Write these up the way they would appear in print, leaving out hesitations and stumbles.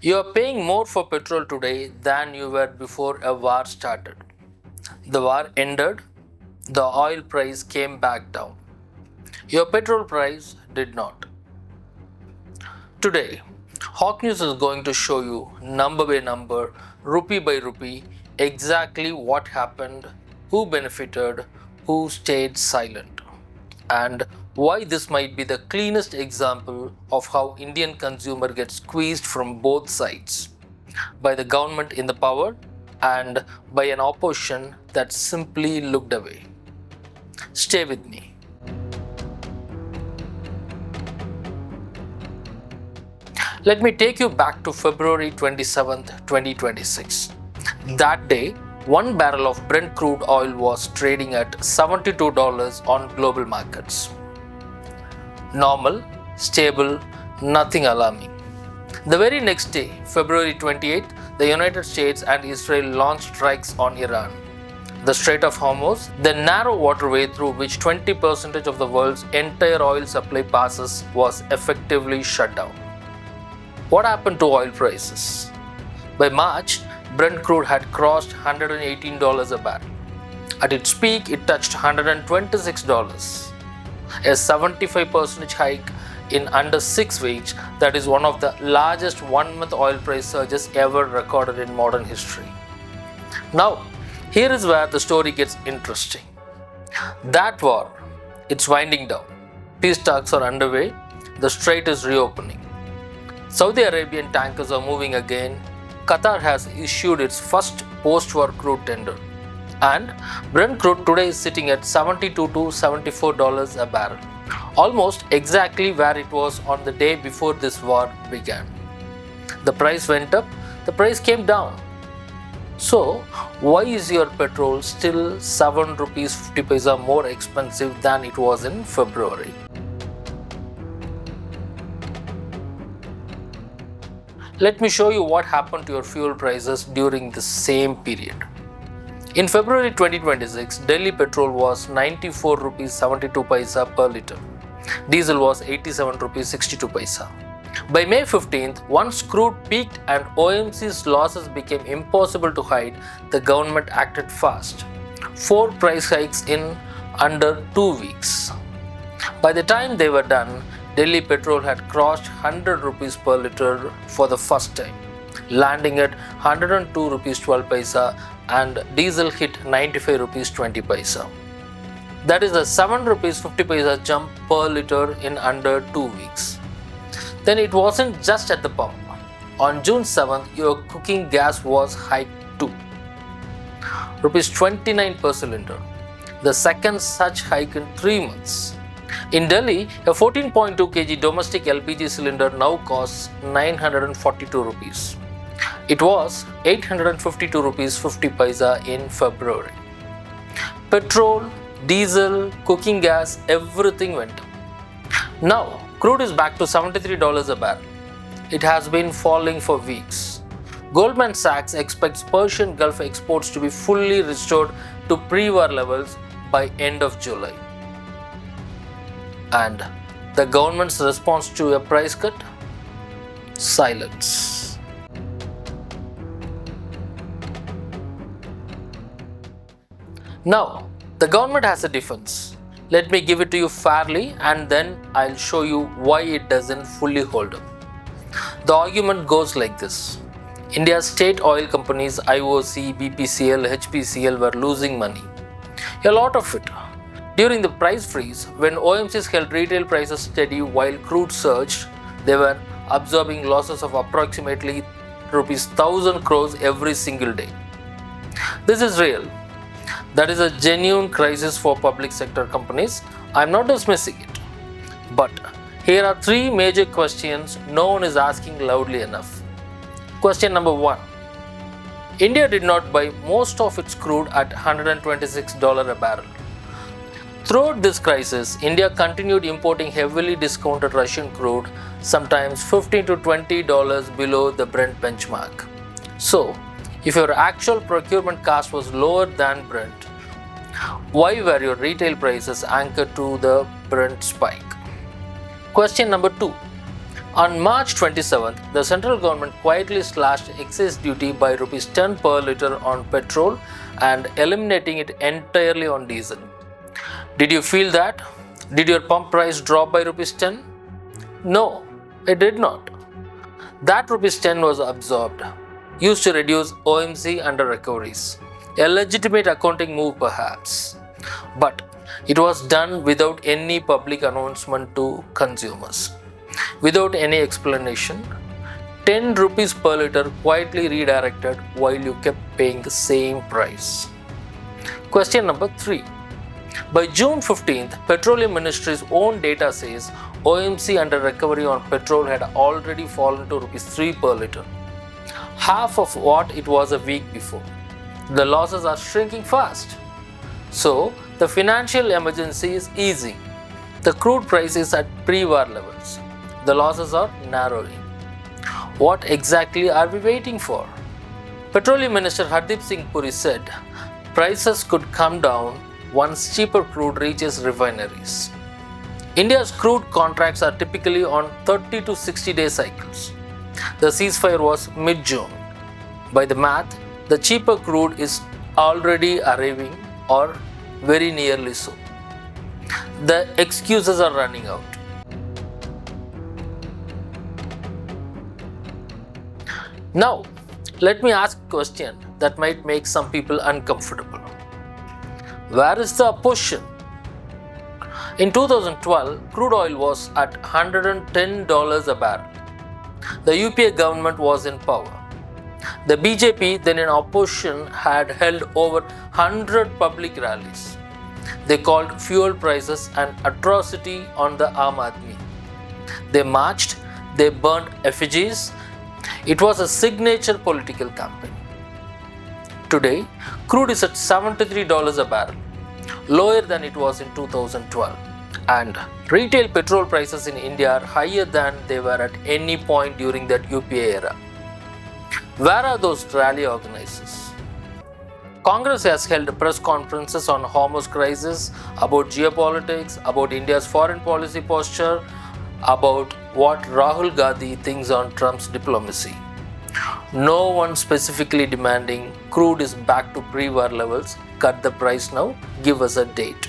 You are paying more for petrol today than you were before a war started. The war ended, the oil price came back down. Your petrol price did not. Today, Hawk News is going to show you number by number, rupee by rupee, exactly what happened, who benefited, who stayed silent, and why this might be the cleanest example of how Indian consumer gets squeezed from both sides, by the government in the power and by an opposition that simply looked away. Stay with me. Let me take you back to February 27, 2026. That day, one barrel of Brent crude oil was trading at $72 on global markets. Normal, stable, nothing alarming. The very next day, February 28, the United States and Israel launched strikes on Iran. The Strait of Hormuz, the narrow waterway through which 20% of the world's entire oil supply passes, was effectively shut down. What happened to oil prices? By March, Brent crude had crossed $118 a barrel. At its peak, it touched $126, a 75% hike in under 6 weeks. That is one of the largest one-month oil price surges ever recorded in modern history. Now, here is where the story gets interesting. That war, it's winding down. Peace talks are underway. The strait is reopening. Saudi Arabian tankers are moving again. Qatar has issued its first post-war crude tender. And Brent crude today is sitting at $72 to $74 a barrel, almost exactly where it was on the day before this war began. The price went up, the price came down. So, why is your petrol still 7 rupees 50 paisa more expensive than it was in February? Let me show you what happened to your fuel prices during the same period. In February 2026, Delhi petrol was 94 rupees 72 paisa per litre. Diesel was 87 rupees 62 paisa. By May 15th, once crude peaked and OMC's losses became impossible to hide, the government acted fast. 4 price hikes in under 2 weeks. By the time they were done, Delhi petrol had crossed 100 rupees per litre for the first time, landing at 102 rupees 12 paisa, and diesel hit 95 rupees 20 paisa. That is a 7 rupees 50 paisa jump per litre in under 2 weeks. Then it wasn't just at the pump. On June 7th, your cooking gas was hiked too. Rupees 29 per cylinder, the second such hike in 3 months. In Delhi, a 14.2 kg domestic LPG cylinder now costs 942 rupees. It was 852 rupees 50 paisa in February. Petrol, diesel, cooking gas, everything went up. Now, crude is back to $73 a barrel. It has been falling for weeks. Goldman Sachs expects Persian Gulf exports to be fully restored to pre-war levels by end of July. And the government's response to a price cut? Silence. Now, the government has a defense. Let me give it to you fairly and then I'll show you why it doesn't fully hold up. The argument goes like this. India's state oil companies IOC, BPCL, HPCL were losing money. A lot of it. During the price freeze, when OMCs held retail prices steady while crude surged, they were absorbing losses of approximately rupees 1,000 crores every single day. This is real. That is a genuine crisis for public sector companies. I'm not dismissing it. But here are 3 major questions no one is asking loudly enough. Question number 1. India did not buy most of its crude at $126 a barrel. Throughout this crisis, India continued importing heavily discounted Russian crude, sometimes $15 to $20 below the Brent benchmark. So, if your actual procurement cost was lower than Brent, why were your retail prices anchored to the Brent spike? Question number 2. On March 27th, the central government quietly slashed excise duty by Rs 10 per litre on petrol and eliminating it entirely on diesel. Did you feel that? Did your pump price drop by Rs 10? No, it did not. That Rs 10 was absorbed, used to reduce OMC under recoveries. A legitimate accounting move perhaps. But it was done without any public announcement to consumers. Without any explanation, 10 rupees per litre quietly redirected while you kept paying the same price. Question number 3. By June 15th, Petroleum Ministry's own data says OMC under recovery on petrol had already fallen to Rs 3 per litre, half of what it was a week before. The losses are shrinking fast. So, the financial emergency is easing. The crude price is at pre-war levels. The losses are narrowing. What exactly are we waiting for? Petroleum Minister Hardeep Singh Puri said prices could come down once cheaper crude reaches refineries. India's crude contracts are typically on 30 to 60 day cycles. The ceasefire was mid-June. By the math, the cheaper crude is already arriving or very nearly so. The excuses are running out. Now, let me ask a question that might make some people uncomfortable. Where is the opposition? In 2012, crude oil was at $110 a barrel. The UPA government was in power. The BJP, then in opposition, had held over 100 public rallies. They called fuel prices an atrocity on the Aam Aadmi. They marched, they burnt effigies. It was a signature political campaign. Today, crude is at $73 a barrel, lower than it was in 2012. And retail petrol prices in India are higher than they were at any point during that UPA era. Where are those rally organizers? Congress has held press conferences on Hormuz crisis, about geopolitics, about India's foreign policy posture, about what Rahul Gandhi thinks on Trump's diplomacy. No one specifically demanding crude is back to pre-war levels, cut the price now, give us a date.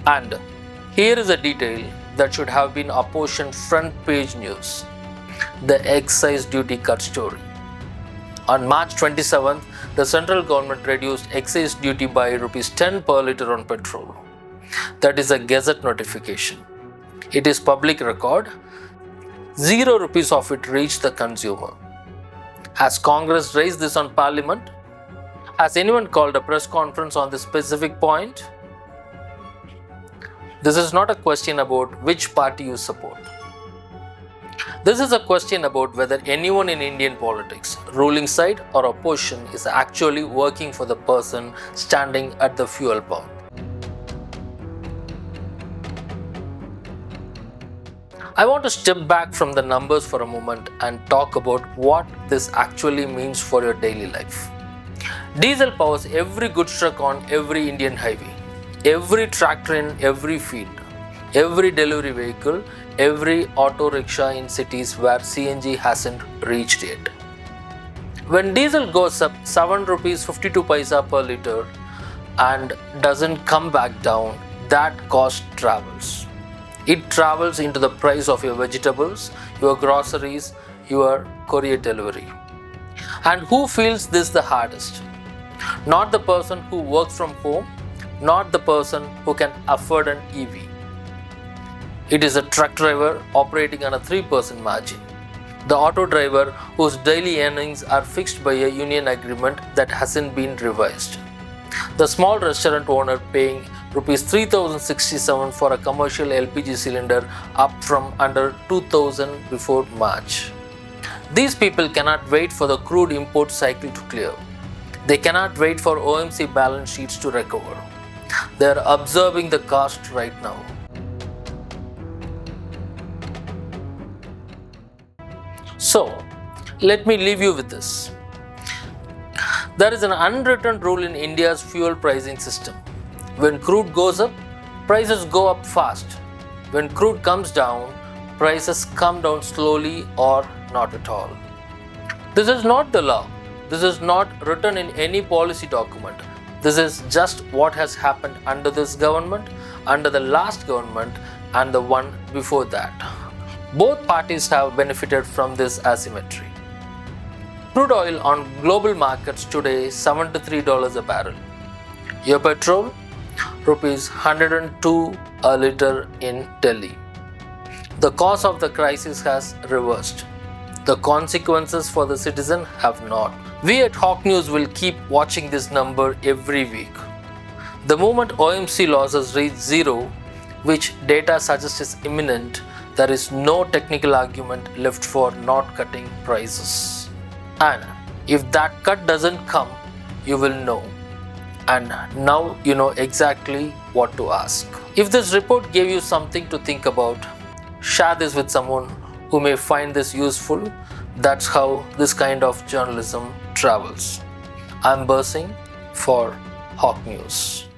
And here is a detail that should have been opposition front page news: the excise duty cut story. On March 27th, the central government reduced excise duty by Rs 10 per litre on petrol. That is a Gazette notification. It is public record. 0 rupees of it reached the consumer. Has Congress raised this on Parliament? Has anyone called a press conference on this specific point? This is not a question about which party you support. This is a question about whether anyone in Indian politics, ruling side or opposition, is actually working for the person standing at the fuel pump. I want to step back from the numbers for a moment and talk about what this actually means for your daily life. Diesel powers every goods truck on every Indian highway, every tractor in every field, every delivery vehicle, every auto rickshaw in cities where CNG hasn't reached yet. When diesel goes up 7 rupees 52 paisa per litre and doesn't come back down, that cost travels. It travels into the price of your vegetables, your groceries, your courier delivery. And who feels this the hardest? Not the person who works from home, not the person who can afford an EV. It is a truck driver operating on a 3% margin, the auto driver whose daily earnings are fixed by a union agreement that hasn't been revised, the small restaurant owner paying Rs 3,067 for a commercial LPG cylinder, up from under 2,000 before March. These people cannot wait for the crude import cycle to clear. They cannot wait for OMC balance sheets to recover. They are absorbing the cost right now. So, let me leave you with this. There is an unwritten rule in India's fuel pricing system. When crude goes up, prices go up fast. When crude comes down, prices come down slowly or not at all. This is not the law. This is not written in any policy document. This is just what has happened under this government, under the last government, and the one before that. Both parties have benefited from this asymmetry. Crude oil on global markets today is $73 a barrel. Your petrol, rupees 102 a litre in Delhi. The cause of the crisis has reversed. The consequences for the citizen have not. We at Hawk News will keep watching this number every week. The moment OMC losses reach zero, which data suggests is imminent, there is no technical argument left for not cutting prices. And if that cut doesn't come, you will know. And now you know exactly what to ask. If this report gave you something to think about, share this with someone who may find this useful. That's how this kind of journalism travels. I'm Bersingh for Hawk News.